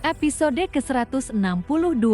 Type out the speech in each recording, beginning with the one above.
Episode ke-162.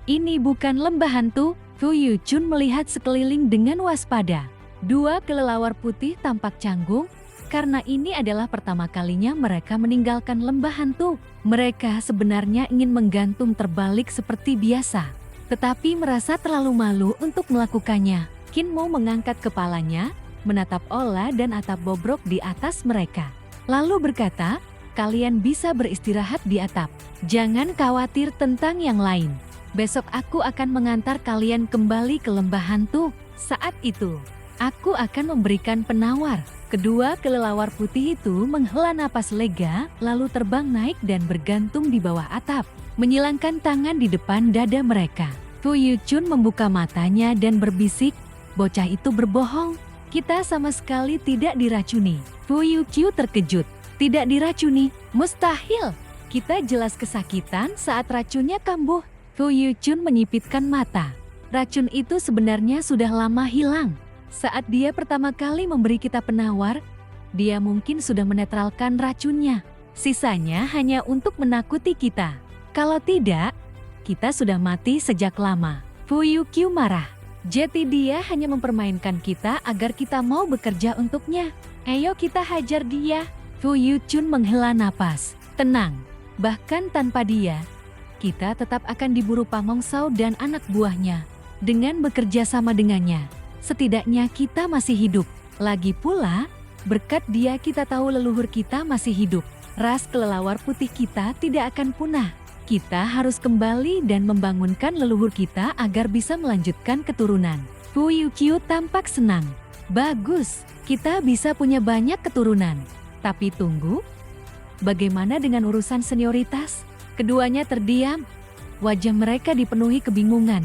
Ini bukan lembah hantu. Fu Yuchun melihat sekeliling dengan waspada. Dua kelelawar putih tampak canggung, karena ini adalah pertama kalinya mereka meninggalkan lembah hantu. Mereka sebenarnya ingin menggantung terbalik seperti biasa, tetapi merasa terlalu malu untuk melakukannya. Qin Mo mengangkat kepalanya, menatap Ola dan atap bobrok di atas mereka. Lalu berkata, "Kalian bisa beristirahat di atap. Jangan khawatir tentang yang lain. Besok aku akan mengantar kalian kembali ke lembah hantu. Saat itu, aku akan memberikan penawar." Kedua kelelawar putih itu menghela napas lega, lalu terbang naik dan bergantung di bawah atap, menyilangkan tangan di depan dada mereka. Fu Yuchun membuka matanya dan berbisik, "Bocah itu berbohong. Kita sama sekali tidak diracuni." Fu Yuqiu terkejut. "Tidak diracuni? Mustahil. Kita jelas kesakitan saat racunnya kambuh." Fu Yuchun menyipitkan mata. Racun itu sebenarnya sudah lama hilang. Saat dia pertama kali memberi kita penawar, dia mungkin sudah menetralkan racunnya. Sisanya hanya untuk menakuti kita. Kalau tidak, kita sudah mati sejak lama. Fu Yuqiu marah. Jadi dia hanya mempermainkan kita agar kita mau bekerja untuknya. Ayo kita hajar dia. Fu Yuchun menghela napas. Tenang, bahkan tanpa dia, kita tetap akan diburu Pamong Shao dan anak buahnya. Dengan bekerja sama dengannya, setidaknya kita masih hidup. Lagi pula, berkat dia kita tahu leluhur kita masih hidup. Ras kelelawar putih kita tidak akan punah. Kita harus kembali dan membangunkan leluhur kita agar bisa melanjutkan keturunan. Fu Yuqiu tampak senang. Bagus, kita bisa punya banyak keturunan. Tapi tunggu, bagaimana dengan urusan senioritas? Keduanya terdiam. Wajah mereka dipenuhi kebingungan.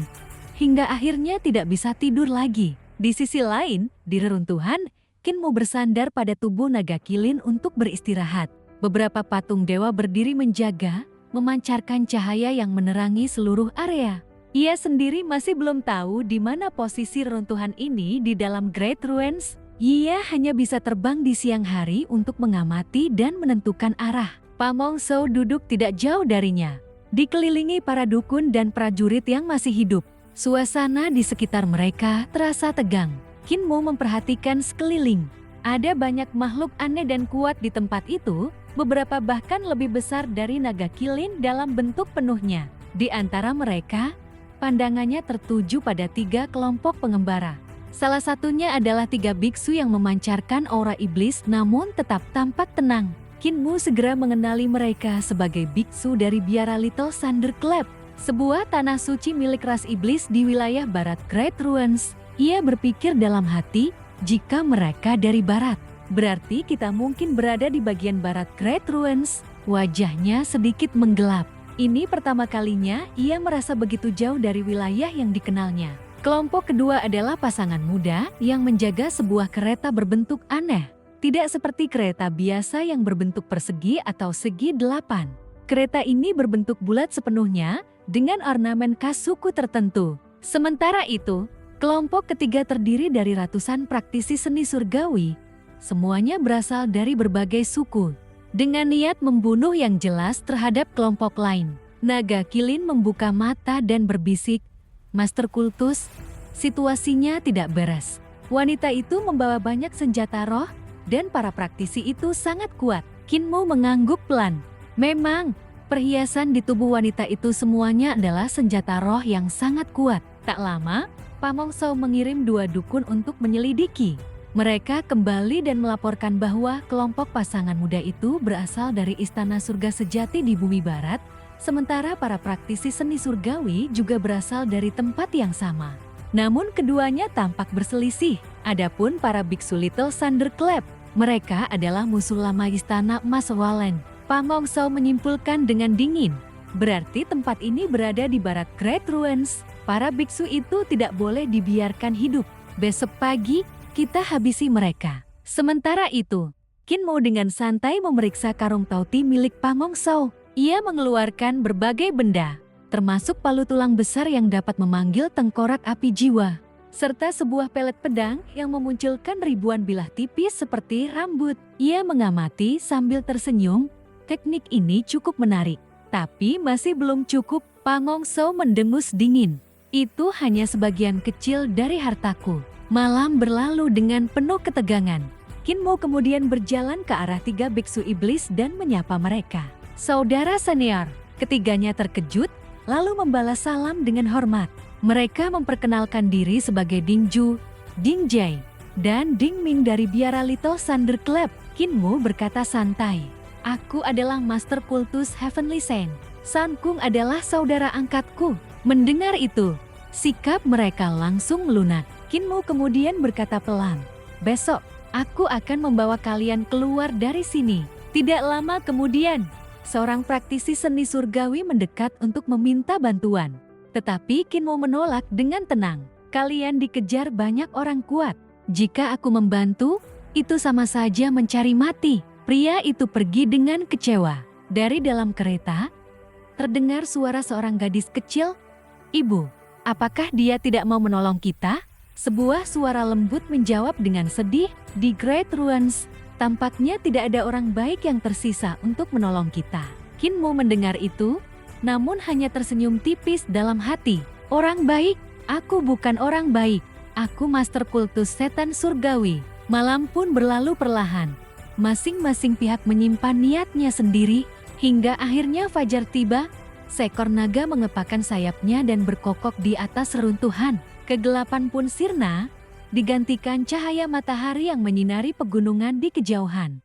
Hingga akhirnya tidak bisa tidur lagi. Di sisi lain, di reruntuhan, Qin Mo bersandar pada tubuh naga kilin untuk beristirahat. Beberapa patung dewa berdiri menjaga, memancarkan cahaya yang menerangi seluruh area. Ia sendiri masih belum tahu di mana posisi reruntuhan ini di dalam Great Ruins. Ia hanya bisa terbang di siang hari untuk mengamati dan menentukan arah. Pamong Shao duduk tidak jauh darinya, dikelilingi para dukun dan prajurit yang masih hidup. Suasana di sekitar mereka terasa tegang. Qin Mo memperhatikan sekeliling. Ada banyak makhluk aneh dan kuat di tempat itu, beberapa bahkan lebih besar dari naga kilin dalam bentuk penuhnya. Di antara mereka, pandangannya tertuju pada 3 kelompok pengembara. Salah satunya adalah 3 biksu yang memancarkan aura iblis namun tetap tampak tenang. Qin Mo segera mengenali mereka sebagai biksu dari biara Little Thunderclap, sebuah tanah suci milik ras iblis di wilayah barat Great Ruins. Ia berpikir dalam hati, jika mereka dari barat, berarti kita mungkin berada di bagian barat Great Ruins. Wajahnya sedikit menggelap. Ini pertama kalinya ia merasa begitu jauh dari wilayah yang dikenalnya. Kelompok kedua adalah pasangan muda yang menjaga sebuah kereta berbentuk aneh. Tidak seperti kereta biasa yang berbentuk persegi atau segi 8. Kereta ini berbentuk bulat sepenuhnya dengan ornamen khas suku tertentu. Sementara itu, kelompok ketiga terdiri dari ratusan praktisi seni surgawi. Semuanya berasal dari berbagai suku, dengan niat membunuh yang jelas terhadap kelompok lain. Naga kilin membuka mata dan berbisik, "Master Kultus, situasinya tidak beres. Wanita itu membawa banyak senjata roh, dan para praktisi itu sangat kuat." Qin Mo mengangguk pelan. Memang, perhiasan di tubuh wanita itu semuanya adalah senjata roh yang sangat kuat. Tak lama, Pamong Shao mengirim 2 dukun untuk menyelidiki. Mereka kembali dan melaporkan bahwa kelompok pasangan muda itu berasal dari istana surga sejati di bumi barat, sementara para praktisi seni surgawi juga berasal dari tempat yang sama. Namun keduanya tampak berselisih. Adapun para biksu Little Thunderclap, mereka adalah musuh lama istana Emas Wallen. Pamong Shao menyimpulkan dengan dingin. Berarti tempat ini berada di barat Great Ruins. Para biksu itu tidak boleh dibiarkan hidup. Besok pagi, kita habisi mereka. Sementara itu, Qin Mo dengan santai memeriksa karung tauti milik Pamong Shao. Ia mengeluarkan berbagai benda, termasuk palu tulang besar yang dapat memanggil tengkorak api jiwa, serta sebuah pelet pedang yang memunculkan ribuan bilah tipis seperti rambut. Ia mengamati sambil tersenyum. Teknik ini cukup menarik, Tapi masih belum cukup, Pangongso mendengus dingin. Itu hanya sebagian kecil dari hartaku. Malam berlalu dengan penuh ketegangan. Kinmo kemudian berjalan ke arah 3 biksu iblis dan menyapa mereka. Saudara senior, ketiganya terkejut, lalu membalas salam dengan hormat. Mereka memperkenalkan diri sebagai Dingju, Dingjai, dan Dingming dari Biara Little Thunder Club. Kinmo berkata santai, "Aku adalah Master Kultus Heavenly Saint. San Kung adalah saudara angkatku." Mendengar itu, sikap mereka langsung melunak. Kinmo kemudian berkata pelan, "Besok, aku akan membawa kalian keluar dari sini." Tidak lama kemudian, seorang praktisi seni surgawi mendekat untuk meminta bantuan. Tetapi Kinmo menolak dengan tenang. "Kalian dikejar banyak orang kuat. Jika aku membantu, itu sama saja mencari mati." Pria itu pergi dengan kecewa. Dari dalam kereta, terdengar suara seorang gadis kecil, "Ibu, apakah dia tidak mau menolong kita?" Sebuah suara lembut menjawab dengan sedih, "Di Great Ruins, tampaknya tidak ada orang baik yang tersisa untuk menolong kita." Kinmo mendengar itu, namun hanya tersenyum tipis dalam hati. "Orang baik? Aku bukan orang baik. Aku Master Kultus Setan Surgawi." Malam pun berlalu perlahan. Masing-masing pihak menyimpan niatnya sendiri, hingga akhirnya fajar tiba. Seekor naga mengepakkan sayapnya dan berkokok di atas reruntuhan. Kegelapan pun sirna, digantikan cahaya matahari yang menyinari pegunungan di kejauhan.